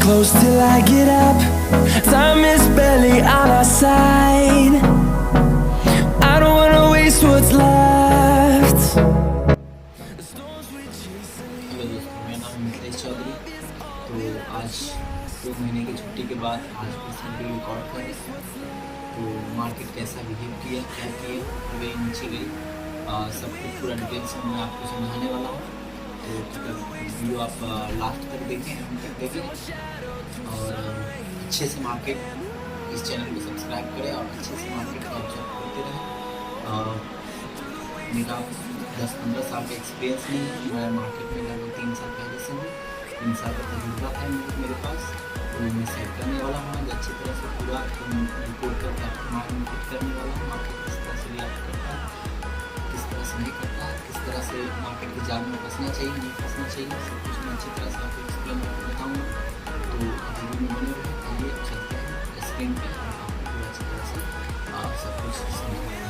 close till I get up. Time is barely on our side. I don't wanna waste what's left. The storms we chase are hello दोस्तों, मेरा नाम है मिथिलेश चौधरी। तो आज 2 महीने की छुट्टी के बाद आज फिर से वीडियो रिकॉर्ड कर रहे हैं। तो मार्केट कैसा बिहेव किया, क्या किया, वे नीचे गई, सब कुछ पूरा डिटेल्स में मैं आपको समझाने वाला हूँ। तो वीडियो आप लास्ट तक देखें, एंड तक देखें और अच्छे से मार्केट इस चैनल को सब्सक्राइब करें और अच्छे से मार्केट को ऑब्जर्व करते रहें। मेरा 10-15 साल का एक्सपीरियंस नहीं है, मैं मार्केट में लगभग 3 साल पहले से हूँ। 3 साल का तजुर्बा है मेरे पास। तो मैं सेट करने वाला हूँ आज अच्छी तरह से पूरा रिपोर्ट करके आपको मार्केट करने वाला हूँ। मार्केट किस तरह से रिएक्ट करता है, किस तरह से नहीं करता है, किस तरह से मार्केट के जाल में फंसना चाहिए, नहीं फंसना चाहिए, सब कुछ मैं अच्छी तरह से आपको एक्सप्लेन करके बताऊँगा। तो वीडियो में बने रहे, आइए चलते हैं स्क्रीन पे और आपको पूरा अच्छी तरह से सब कुछ समझाऊँगा।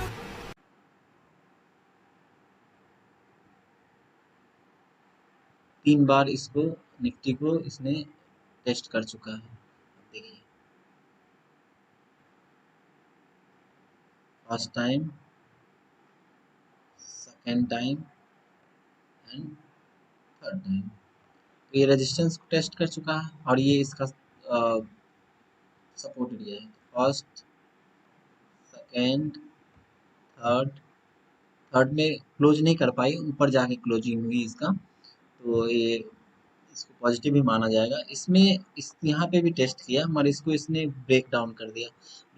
3 बार इसको निफ्टी को इसने टेस्ट कर चुका है। देखिए, first time, second time and third time. तो ये रेजिस्टेंस को टेस्ट कर चुका है और ये इसका सपोर्ट एरिया है। First, second, third. थर्ड में क्लोज नहीं कर पाई, ऊपर जाके क्लोजिंग हुई इसका, तो ये इसको पॉजिटिव ही माना जाएगा। इसमें इस यहाँ पे भी टेस्ट किया मगर इसको इसने ब्रेक डाउन कर दिया।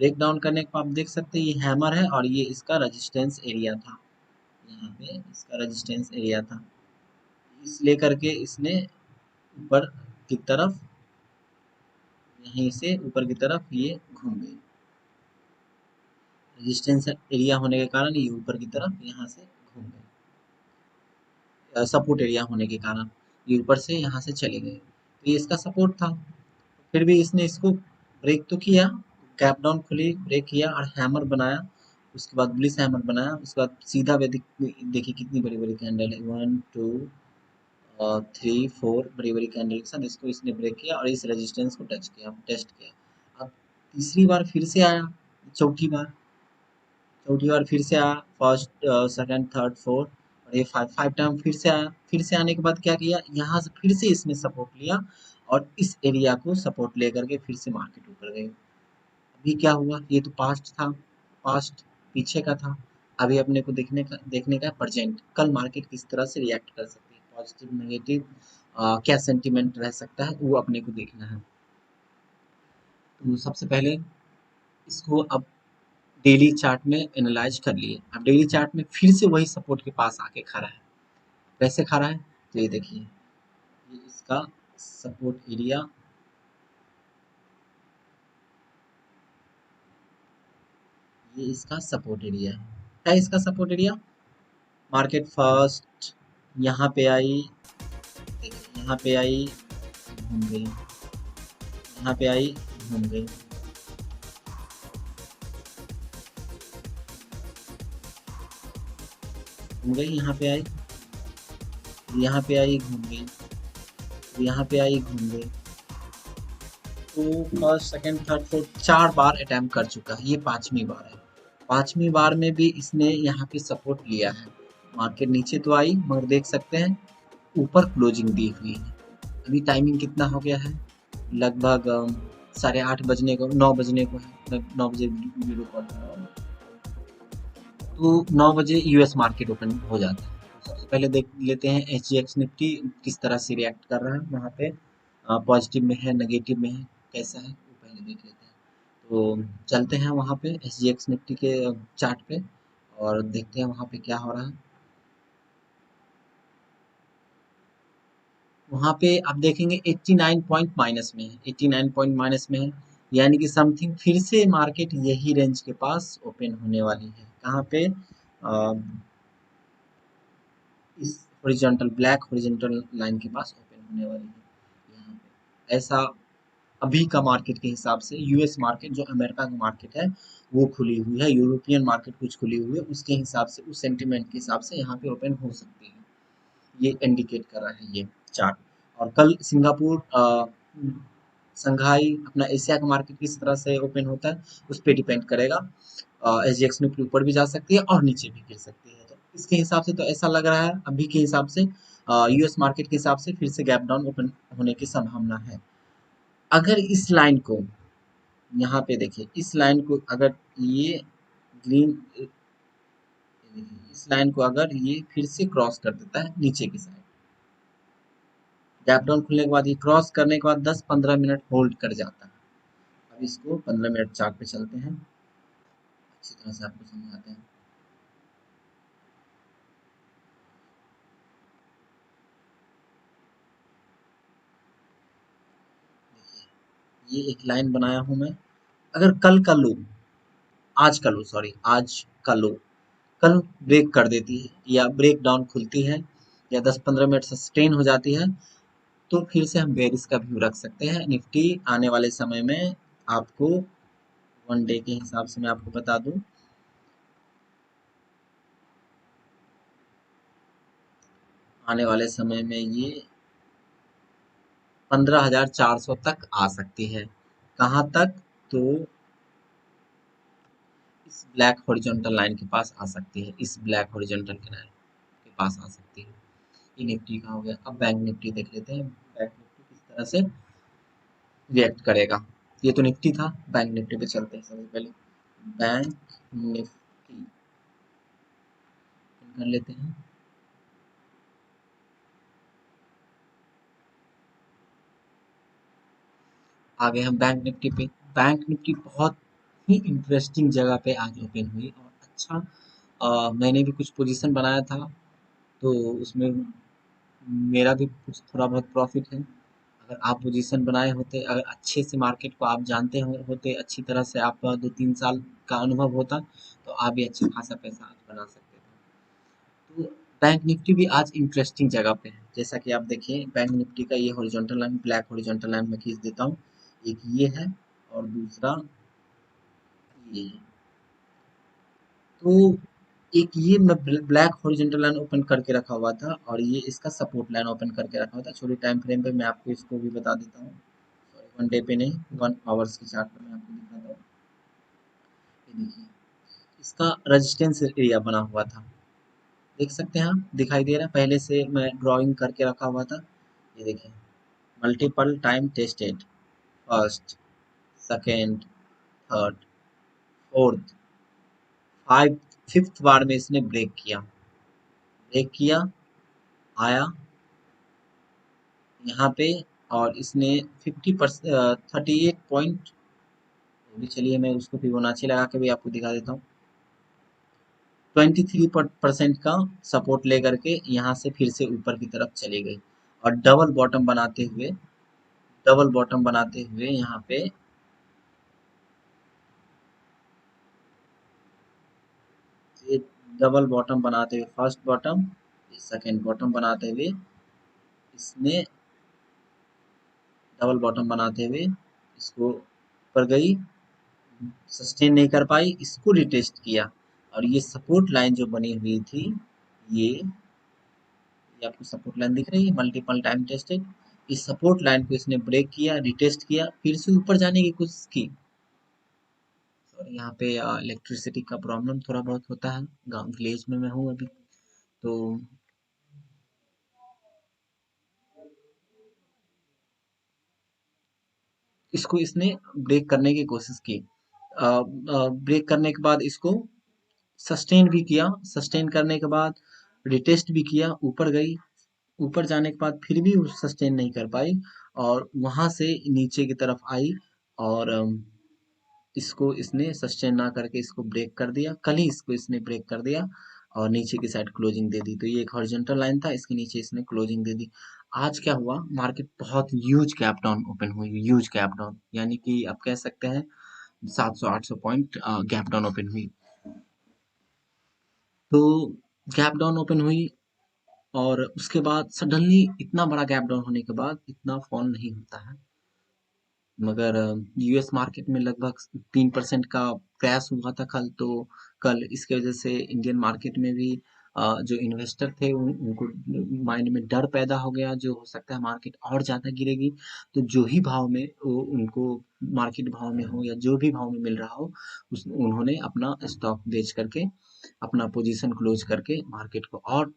ब्रेक डाउन करने के बाद आप देख सकते हैं ये हैमर है और ये इसका रेजिस्टेंस एरिया था। यहाँ पे इसका रेजिस्टेंस एरिया था, इसलिए करके इसने ऊपर की तरफ, यहीं से ऊपर की तरफ ये घूम गई। रेजिस्टेंस एरिया होने के कारण ये ऊपर की तरफ यहाँ से घूम गए, सपोर्ट एरिया होने के कारण ये ऊपर से यहाँ से चले गए। तो ये इसका सपोर्ट था, फिर भी इसने इसको ब्रेक तो किया, गैप डाउन खुली, ब्रेक किया और हैमर बनाया। उसके बाद बुलिश हैमर बनाया, उसके बाद सीधा देखिए कितनी बड़ी बड़ी कैंडल है, 1 2 और 3 4 बड़ी बड़ी कैंडल के साथ इसको इसने ब्रेक किया और इस रेजिस्टेंस को टेस्ट किया। अब तीसरी बार फिर से आया, चौथी बार फिर से आया, फर्स्ट सेकंड थर्ड फोर्थ और ये फाइव टाइम फिर से आया। फिर से आने के बाद क्या किया, यहाँ से फिर से इसने सपोर्ट लिया और इस एरिया को सपोर्ट लेकर के फिर से मार्केट ऊपर गई। अभी क्या हुआ, ये तो पास्ट था, पास्ट पीछे का था। अभी अपने को देखने का प्रेजेंट, कल मार्केट किस तरह से रिएक्ट कर सकती है, पॉजिटिव नेगेटिव, क्या सेंटिमेंट रह सकता है, वो अपने को देखना है। तो सबसे पहले इसको अब डेली चार्ट में एनालाइज कर लिए। अब डेली चार्ट में फिर से वही सपोर्ट के पास आके खड़ा है। कैसे खड़ा है, तो ये देखिए, ये इसका सपोर्ट एरिया, ये इसका सपोर्ट एरिया है इसका सपोर्ट एरिया। मार्केट फर्स्ट यहाँ पे आई, देखिए यहाँ पे आई, घूम गई, यहाँ पे आई, घूम गई, यहाँ पे आई, यहाँ पे आई, घूम गई, यहाँ पे आई, घूम गई। तो फर्स्ट सेकंड थर्ड फोर्थ 4 बार अटेम्प्ट कर चुका है, ये 5वीं बार है। 5वीं बार में भी इसने यहाँ पे सपोर्ट लिया है। मार्केट नीचे तो आई मगर देख सकते हैं ऊपर क्लोजिंग दी हुई है। अभी टाइमिंग कितना हो गया है, लगभग 8:30 बजने को, 9 बजने को है, 9 बजे वीडियो कॉल कर रहा हूँ। तो 9 बजे यूएस मार्केट ओपन हो जाता है। सबसे पहले देख लेते हैं एचजीएक्स निफ्टी किस तरह से रिएक्ट कर रहा है, वहाँ पे पॉजिटिव में है, नेगेटिव में है, कैसा है वो पहले देख लेते हैं। तो चलते हैं वहाँ पे एचजीएक्स निफ्टी के चार्ट पे और देखते हैं वहाँ पे क्या हो रहा है। वहाँ पे आप देखेंगे 89 पॉइंट माइनस में है, 89 पॉइंट माइनस में है, यानी कि समथिंग फिर से मार्केट यही रेंज के पास ओपन होने वाली है। कहाँ पे, इस हॉरिजॉन्टल ब्लैक हॉरिजॉन्टल लाइन के पास ओपन होने वाली है। यहाँ पे ऐसा अभी का मार्केट के हिसाब से, यूएस मार्केट जो अमेरिका का मार्केट है वो खुली हुई है, यूरोपियन मार्केट कुछ खुली हुई है, उसके हिसाब से, उस सेंटीमेंट के हिसाब से यहाँ पे ओपन हो सकती है, ये इंडिकेट कर रहा है ये चार्ट। और कल सिंगापुर संघाई अपना एशिया का मार्केट किस तरह से ओपन होता है उस पर डिपेंड करेगा। SGX निफ्टी ऊपर भी जा सकती है और नीचे भी गिर सकती है। तो इसके हिसाब से तो ऐसा लग रहा है अभी के हिसाब से, यूएस मार्केट के हिसाब से फिर से गैप डाउन ओपन होने की संभावना है। अगर इस लाइन को यहाँ पे देखिए, इस लाइन को अगर ये ग्रीन, इस लाइन को अगर ये फिर से क्रॉस कर देता है नीचे की साइड, गैप डाउन खुलने के बाद ये क्रॉस करने के बाद 10-15 मिनट होल्ड कर जाता है। अब इसको 15 मिनट चार्ट पे चलते हैं, अच्छी तरह से आपको समझाते हैं। देखिए ये एक लाइन बनाया हूं मैं। अगर कल का लो, आज का लो, सॉरी आज का लो कल ब्रेक कर देती है या ब्रेक डाउन खुलती है या 10-15 मिनट सस्टेन हो जाती है, तो फिर से हम बेरिश का व्यू रख सकते हैं। निफ्टी आने वाले समय में आपको 1 डे के हिसाब से मैं आपको बता दूं, आने वाले समय में ये 15,400 तक आ सकती है। कहाँ तक? तो इस ब्लैक हॉरिजॉन्टल लाइन के पास आ सकती है, इस ब्लैक हॉरिजॉन्टल के लाइन के पास आ सकती है। ये निफ्टी का हो गया। अब बैंक निफ्टी देख लेते हैं, बैंक निफ्टी किस तरह से रिएक्ट करेगा। ये तो निफ्टी था, बैंक निफ्टी पे चलते हैं सबसे पहले। बैंक निफ्टी कर लेते हैं। आ गए हम बैंक निफ्टी पे। बैंक निफ्टी बहुत ही इंटरेस्टिंग जगह पे आज ओपन हुई और अच्छा, मैंने भी कुछ पोजीशन बनाया था, तो उसमें मेरा भी कुछ थोड़ा बहुत प्रॉफिट है। अगर आप पोजीशन बनाए होते, अगर अच्छे से मार्केट को आप जानते होते अच्छी तरह से, आपका 2-3 साल का अनुभव होता, तो आप भी अच्छा खासा पैसा आज बना सकते थे। तो बैंक निफ्टी भी आज इंटरेस्टिंग जगह पे है। जैसा कि आप देखिए, बैंक निफ्टी का ये horizontal line, black horizontal line में खींच देता हूँ। एक ये है और दूसरा ये है। तो एक ये मैं ब्लैक हॉरिजॉन्टल लाइन ओपन करके रखा हुआ था और ये इसका सपोर्ट लाइन ओपन करके रखा हुआ था। छोटी टाइम फ्रेम पे मैं आपको इसको भी बता देता हूँ, सॉरी 1 डे पे नहीं, 1 आवर्स के चार्ट पे मैं आपको दिखाता हूँ। ये देखिए, इसका रेजिस्टेंस एरिया बना हुआ था, देख सकते हैं आप, दिखाई दे रहा है, पहले से मैं ड्राइंग करके रखा हुआ था। ये देखिए, multiple time tested, first, second, third, fourth, fifth बार में इसने ब्रेक किया, आया यहाँ पे और इसने 38 पॉइंट, भी चलिए मैं उसको फिबोनाची लगा के भी आपको दिखा देता हूँ। 23% का सपोर्ट लेकर के यहाँ से फिर से ऊपर की तरफ चली गई और डबल बॉटम बनाते हुए यहाँ पे ये डबल बॉटम बनाते हुए, फर्स्ट बॉटम, सेकेंड बॉटम बनाते हुए इसने डबल बॉटम बनाते हुए इसको ऊपर गई, सस्टेन नहीं कर पाई, इसको रिटेस्ट किया और ये सपोर्ट लाइन जो बनी हुई थी, ये आपको सपोर्ट लाइन दिख रही है, मल्टीपल टाइम टेस्टेड। इस सपोर्ट लाइन को इसने ब्रेक किया, रिटेस्ट किया, फिर से ऊपर जाने की कोशिश की। सॉरी यहाँ पे इलेक्ट्रिसिटी का प्रॉब्लम थोड़ा बहुत होता है, गांव विलेज में मैं हूँ अभी, तो इसको इसने ब्रेक करने की कोशिश की। ब्रेक करने के बाद इसको सस्टेन भी किया, सस्टेन करने के बाद रिटेस्ट भी किया, ऊपर गई, ऊपर जाने के बाद फिर भी वो सस्टेन नहीं कर पाई और वहां से नीचे की तरफ आई और इसको इसने सस्टेन ना करके इसको ब्रेक कर दिया। कल ही इसको इसने ब्रेक कर दिया और नीचे की साइड क्लोजिंग दे दी। तो ये एक हॉरिजॉन्टल लाइन था, इसके नीचे इसने क्लोजिंग दे दी। आज क्या हुआ, मार्केट बहुत ह्यूज गैप डाउन ओपन हुई, ह्यूज गैप डाउन, यानी कि आप कह सकते हैं 700-800 पॉइंट गैप डाउन ओपन हुई। तो गैप डाउन ओपन हुई और उसके बाद सडनली इतना बड़ा गैप डाउन होने के बाद इतना फॉल नहीं होता है, मगर यूएस मार्केट में लगभग 3% का क्रैश हुआ था कल, तो कल इसके वजह से इंडियन मार्केट में भी जो इन्वेस्टर थे उनको माइंड में डर पैदा हो गया, जो हो सकता है मार्केट और ज़्यादा गिरेगी, तो जो ही भाव में उनको मार्केट भाव में हो या जो भी भाव में मिल रहा हो, उन्होंने अपना स्टॉक बेच करके अपना पोजीशन क्लोज करके मार्केट को और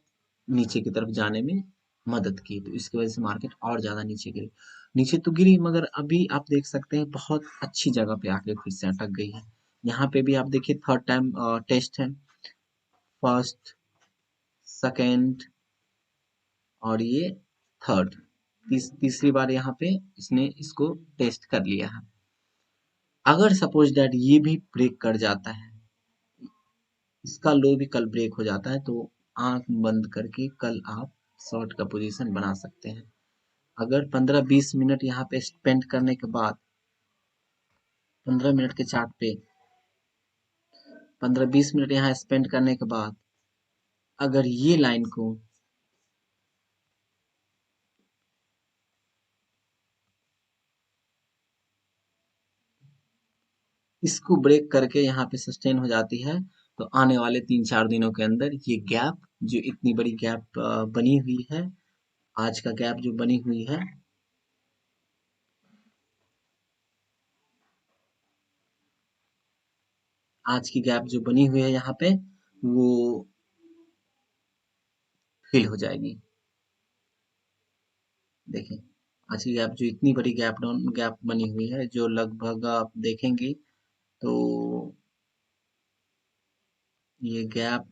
नीचे की तरफ जाने में मदद की। तो इसकी वजह से मार्केट और ज़्यादा नीचे गिरी। नीचे तो गिरी, मगर अभी आप देख सकते हैं बहुत अच्छी जगह पे आके फिर से अटक गई है। यहाँ पे भी आप देखिए थर्ड टाइम टेस्ट है, फर्स्ट, सेकेंड और ये थर्ड, तीसरी बार यहाँ पे इसने इसको टेस्ट कर लिया है। अगर सपोज दैट ये भी ब्रेक कर जाता है, इसका लो भी कल ब्रेक हो जाता है, तो आंख बंद करके कल आप शॉर्ट का पोजीशन बना सकते हैं। अगर 15-20 मिनट यहाँ पे स्पेंड करने के बाद, 15 मिनट के चार्ट पे 15-20 मिनट यहाँ स्पेंड करने के बाद अगर ये लाइन को इसको ब्रेक करके यहाँ पे सस्टेन हो जाती है, तो आने वाले 3-4 दिनों के अंदर ये गैप, जो इतनी बड़ी गैप बनी हुई है, आज का गैप जो बनी हुई है, आज की गैप जो बनी हुई है यहाँ पे, वो फिल हो जाएगी। देखिए आज की गैप जो इतनी बड़ी गैप बनी हुई है, जो लगभग आप देखेंगे तो ये गैप,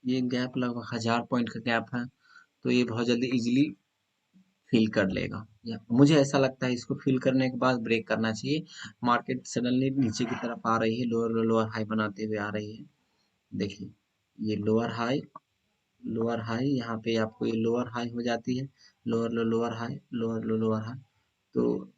ये गैप लगभग 1000 पॉइंट का गैप है, तो ये बहुत जल्दी इजीली फील कर लेगा, या मुझे ऐसा लगता है इसको फील करने के बाद ब्रेक करना चाहिए। मार्केट सडनली नीचे की तरफ आ रही है, लोअर लोअर हाई बनाते हुए आ रही है। देखिए ये लोअर हाई, लोअर हाई, यहाँ पे आपको ये लोअर हाई हो जाती है, लोअर लो लोअर हाई, लोअर लो लोअर हाई। तो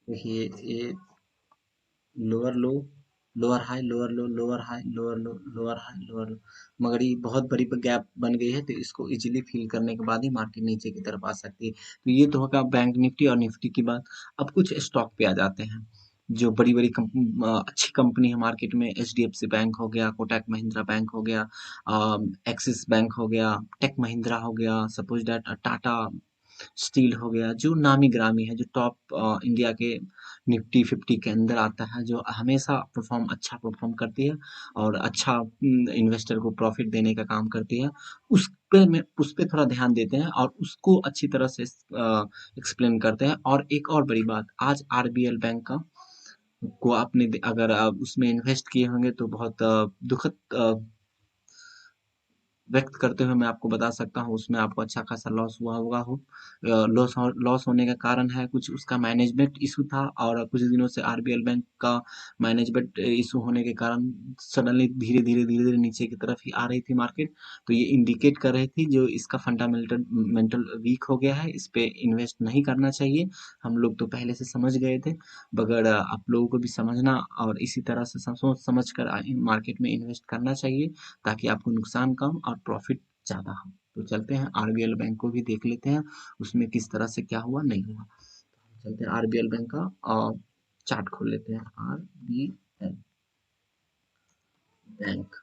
देखिए ये लोअर लो, लोअर हाई, लोअर लो, लोअर हाई, लोअर लो, लोअर हाई, लोअर लो, मगर ये बहुत बड़ी गैप बन गई है, तो इसको इजीली फिल करने के बाद ही मार्केट नीचे की तरफ आ सकती है। तो ये तो होगा बैंक निफ्टी और निफ्टी की बात। अब कुछ स्टॉक पे आ जाते हैं, जो बड़ी बड़ी अच्छी कंपनी है मार्केट में। H D F C bank हो गया, कोटक महिंद्रा बैंक हो गया, एक्सिस बैंक हो गया, टेक महिंद्रा हो गया, सपोज डैट टाटा स्टील हो गया, जो नामी ग्रामी है, जो टॉप इंडिया के निफ्टी 50 के अंदर आता है, जो हमेशा अच्छा परफॉर्म करती है और अच्छा इन्वेस्टर को प्रॉफिट देने का काम करती है। उस पे थोड़ा ध्यान देते हैं और उसको अच्छी तरह से एक्सप्लेन करते हैं। और एक और बड़ी बात, आज आरबीएल बैंक का को आपने अगर आप उसमें इन्वेस्ट किए होंगे तो बहुत दुखद व्यक्त करते हुए मैं आपको बता सकता हूँ, उसमें आपको अच्छा खासा लॉस हुआ होगा हो। लॉस होने का कारण है कुछ उसका मैनेजमेंट इशू था, और कुछ दिनों से आरबीएल बैंक का मैनेजमेंट इशू होने के कारण सडनली धीरे धीरे नीचे की तरफ ही आ रही थी मार्केट। तो ये इंडिकेट कर रही थी जो इसका फंडामेंटल मेंटल वीक हो गया है, इस पे इन्वेस्ट नहीं करना चाहिए। हम लोग तो पहले से समझ गए थे, मगर आप लोगों को भी समझना और इसी तरह से सोच समझ कर मार्केट में इन्वेस्ट करना चाहिए, ताकि आपको नुकसान कम और प्रॉफिट ज़्यादा हो। तो चलते हैं आरबीएल बैंक को भी देख लेते हैं, उसमें किस तरह से क्या हुआ नहीं हुआ। चलते हैं आरबीएल बैंक का चार्ट खोल लेते हैं। आरबीएल बैंक,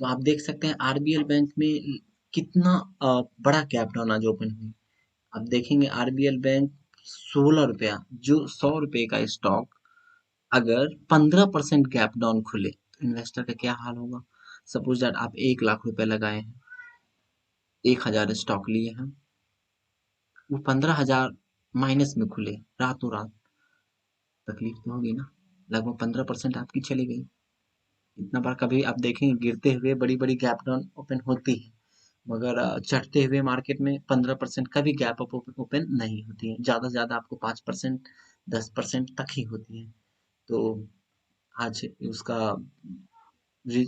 तो आप देख सकते हैं आरबीएल बैंक में कितना बड़ा गैप डाउन आज ओपन हुई। आप देखेंगे आरबीएल बैंक 16 रुपया, जो 100 रुपये का स्टॉक अगर 15% गैप डाउन खुले तो इन्वेस्टर का क्या हाल होगा। सपोज दैट आप 1 लाख रुपए लगाए हैं, 1,000 स्टॉक लिए हैं, वो 15,000 माइनस में खुले रातों रात, तकलीफ तो होगी ना। लगभग 15% आपकी चली गई। इतना बार कभी आप देखेंगे गिरते हुए बड़ी बड़ी गैप डाउन ओपन होती है, मगर चढ़ते हुए मार्केट में 15% का भी गैप अप ओपन नहीं होती है। ज़्यादा से ज़्यादा आपको 5%, 10% तक ही होती है। तो आज उसका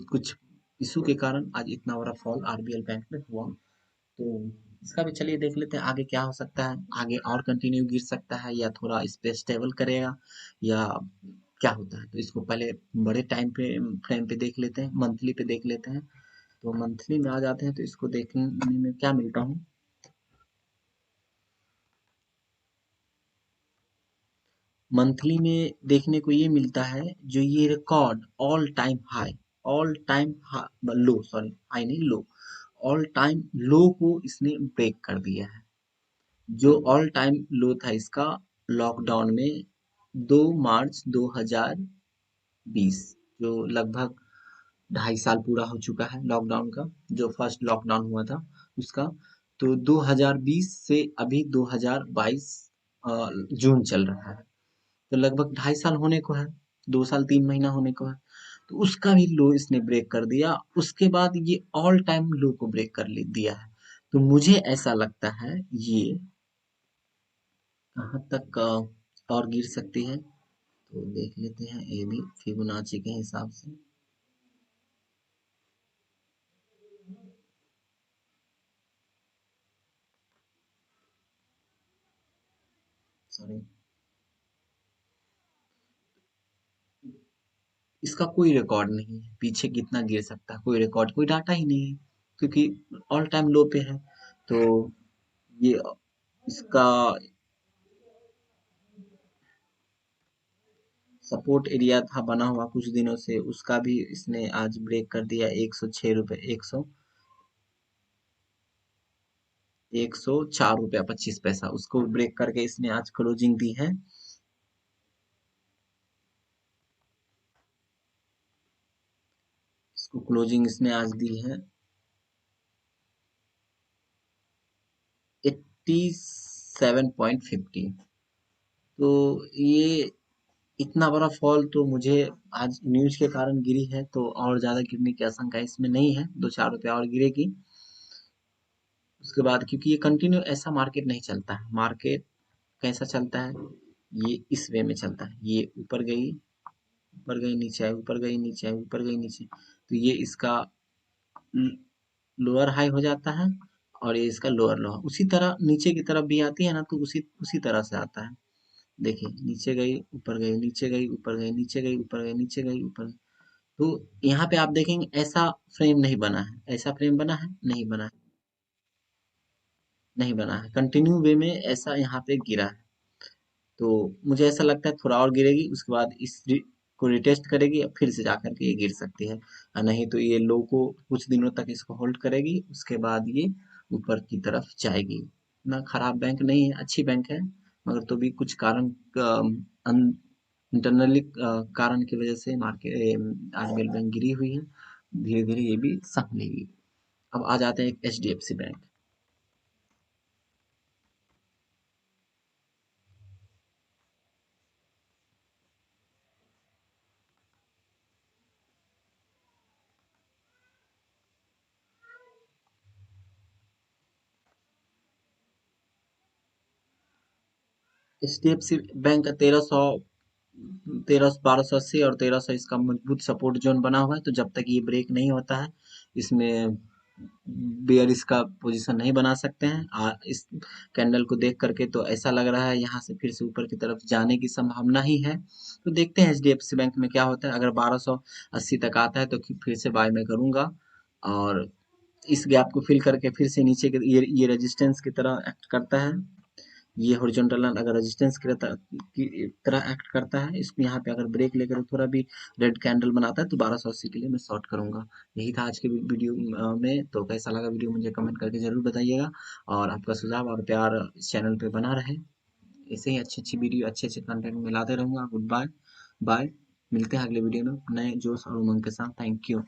कुछ इशू के कारण आज इतना बड़ा फॉल आरबीएल बैंक में हुआ। तो इसका भी चलिए देख लेते हैं आगे क्या हो सकता है। आगे और कंटिन्यू गिर सकता है या थोड़ा इस पे स्टेबल करेगा या क्या होता है। तो इसको पहले बड़े टाइम पे फ्रेम पे देख लेते हैं, मंथली पे देख लेते हैं। तो मंथली में आ जाते हैं तो इसको देखने में क्या मिलता हूँ। मंथली में देखने को ये मिलता है, जो ये रिकॉर्ड ऑल टाइम लो, सॉरी हाई नहीं, लो, ऑल टाइम लो को इसने ब्रेक कर दिया है। जो ऑल टाइम लो था इसका लॉकडाउन में 2 मार्च 2020, जो लगभग 2.5 साल पूरा हो चुका है लॉकडाउन का, जो फर्स्ट लॉकडाउन हुआ था उसका। तो 2020 से अभी 2022 जून चल रहा है, तो लगभग 2.5 साल होने को है, 2 साल 3 महीना होने को है। तो उसका भी लो इसने ब्रेक कर दिया, उसके बाद ये ऑल टाइम लो को ब्रेक कर दिया है। तो मुझे ऐसा लगता है ये कहाँ तक और गिर सकती है, तो देख लेते हैं ये भी फिबोनाची के हिसाब से। सॉरी, इसका कोई रिकॉर्ड नहीं है पीछे कितना गिर सकता है, कोई रिकॉर्ड, कोई डाटा ही नहीं है, क्योंकि ऑल टाइम लो पे है। तो ये इसका सपोर्ट एरिया था बना हुआ कुछ दिनों से, उसका भी इसने आज ब्रेक कर दिया। 106 रुपये, 104 रुपया 25 पैसा, उसको ब्रेक करके इसने आज क्लोजिंग दी है। इसको क्लोजिंग इसने आज दी है 87.50। तो ये इतना बड़ा फॉल तो मुझे आज न्यूज के कारण गिरी है, तो और ज्यादा गिरने की आशंका इसमें नहीं है, 2-4 रुपया और गिरेगी उसके बाद, क्योंकि ये कंटिन्यू ऐसा मार्केट नहीं चलता है। मार्केट कैसा चलता है, ये इस वे में चलता है, ये ऊपर गई नीचे आई, ऊपर गई नीचे आई, ऊपर गई नीचे, तो ये इसका लोअर हाई हो जाता है और ये इसका लोअर लो, उसी तरह नीचे की तरफ भी आती है ना, तो उसी उसी तरह से आता है। देखिए नीचे गई, ऊपर गई, नीचे गई, ऊपर गई, नीचे गई, ऊपर गई, नीचे गई, ऊपर। तो यहाँ पे आप देखेंगे ऐसा फ्रेम नहीं बना है, ऐसा फ्रेम बना है नहीं, बना है नहीं, बना है कंटिन्यू वे में ऐसा यहाँ पे गिरा है। तो मुझे ऐसा लगता है थोड़ा और गिरेगी, उसके बाद को रिटेस्ट करेगी और फिर से जाकर के ये गिर सकती है, और नहीं तो ये लो को कुछ दिनों तक इसको होल्ड करेगी, उसके बाद ये ऊपर की तरफ जाएगी। ना खराब बैंक नहीं है, अच्छी बैंक है, मगर तो भी कुछ कारण इंटरनली कारण की वजह से मार्केट आरबीएल बैंक गिरी हुई है। धीरे धीरे ये भी संभलेगी। अब आ जाते हैं H D F C bank. H D F C bank का 1280 और 1300 इसका मजबूत सपोर्ट जोन बना हुआ है। तो जब तक ये ब्रेक नहीं होता है, इसमें बेयरिश का पोजीशन नहीं बना सकते हैं। इस कैंडल को देख करके तो ऐसा लग रहा है यहाँ से फिर से ऊपर की तरफ जाने की संभावना ही है। तो देखते हैं एचडीएफसी बैंक में क्या होता है। अगर 1280 तक आता है तो फिर से बाय में करूंगा, और इस गैप को फिल करके फिर से नीचे के ये रेजिस्टेंस की तरह एक्ट करता है, ये हॉरिजॉन्टल लाइन अगर रेजिस्टेंस की तरह एक्ट करता है, इसको यहाँ पे अगर ब्रेक लेकर थोड़ा भी रेड कैंडल बनाता है तो 1280 के लिए मैं शॉर्ट करूंगा। यही था आज के वीडियो में। तो कैसा लगा वीडियो मुझे कमेंट करके जरूर बताइएगा, और आपका सुझाव और प्यार इस चैनल पे बना रहे। ऐसे ही अच्छी अच्छी वीडियो, अच्छे अच्छे कंटेंट मिलाते रहूंगा। Good bye bye. मिलते हैं अगले वीडियो में नए जोश और उमंग के साथ। Thank you.